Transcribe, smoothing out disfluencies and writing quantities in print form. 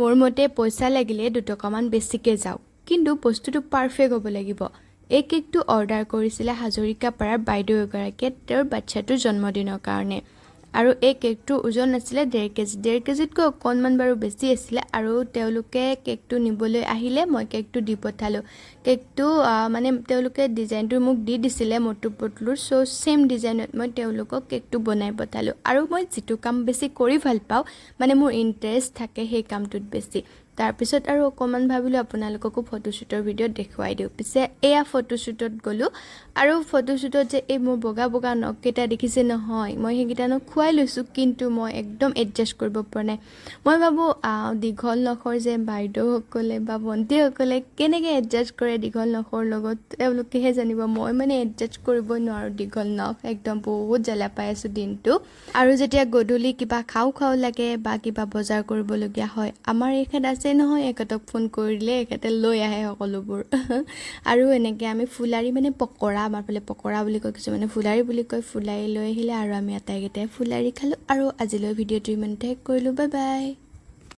মোৰ মতে পইচা লাগিলে 2 টকামান বেছিকে যাওক, কিন্তু বস্তুটো পাৰফেক্ট হ'ব লাগিব। এই কেকটো অৰ্ডাৰ কৰিছিলে হাজৰিকাপাৰাৰ বাইদেউ এগৰাকীয়ে তেওঁৰ বাচ্ছাটোৰ জন্মদিনৰ কাৰণে। আৰু এই কেকটোৰ ওজন আছিলে 1.5 কেজি। 1.5 কেজিতকৈ অকণমান বাৰু বেছি আছিলে। আৰু তেওঁলোকে কেকটো নিবলৈ আহিলে, মই কেকটো দি পঠালোঁ। কেকটো মানে তেওঁলোকে ডিজাইনটো মোক দি দিছিলে মটু পটলুৰ, চ' ছেম ডিজাইনত মই তেওঁলোকক কেকটো বনাই পঠালোঁ। আৰু মই যিটো কাম বেছি কৰি ভাল পাওঁ, মানে মোৰ ইণ্টাৰেষ্ট থাকে সেই কামটোত বেছি। তাৰপিছত আৰু অকণমান ভাবিলোঁ আপোনালোককো ফটোশ্বুটৰ ভিডিঅ'ত দেখুৱাই দিওঁ। পিছে এয়া ফটোশ্বুটত গ'লোঁ। আৰু ফটোশ্বুটত যে এই মোৰ বগা বগা নখকেইটা দেখিছে নহয়, মই সেইকেইটা নখ খুৱাই লৈছোঁ, কিন্তু মই একদম এডজাষ্ট কৰিব পৰা নাই। মই ভাবোঁ দীঘল নখৰ যে বাইদেউসকলে বা ভণ্টিসকলে কেনেকৈ এডজাষ্ট কৰে দীঘল নখৰ লগত, তেওঁলোকেহে জানিব। মই মানে এডজাষ্ট কৰিব নোৱাৰোঁ দীঘল নখ, একদম বহুত জ্বালা পাই আছোঁ দিনটো। আৰু যেতিয়া গধূলি কিবা খাওঁ খাওঁ লাগে বা কিবা বজাৰ কৰিবলগীয়া হয়, আমাৰ এখেত আছে নহয়, এখেতক ফোন কৰি দিলে এখেতে লৈ আহে সকলোবোৰ। আৰু এনেকৈ আমি ফুলাৰী, মানে পকৰা, আমাৰ ফালে পকৰা বুলি কয়, কিছুমানে ফুলাৰী বুলি কয়, ফুলাৰী লৈ আহিলে আৰু আমি আটাইকেইটাই ফুলাৰী খালোঁ। আৰু আজিলৈ ভিডিঅ'টো ইমানতে শেষ কৰিলোঁ। Bye bye.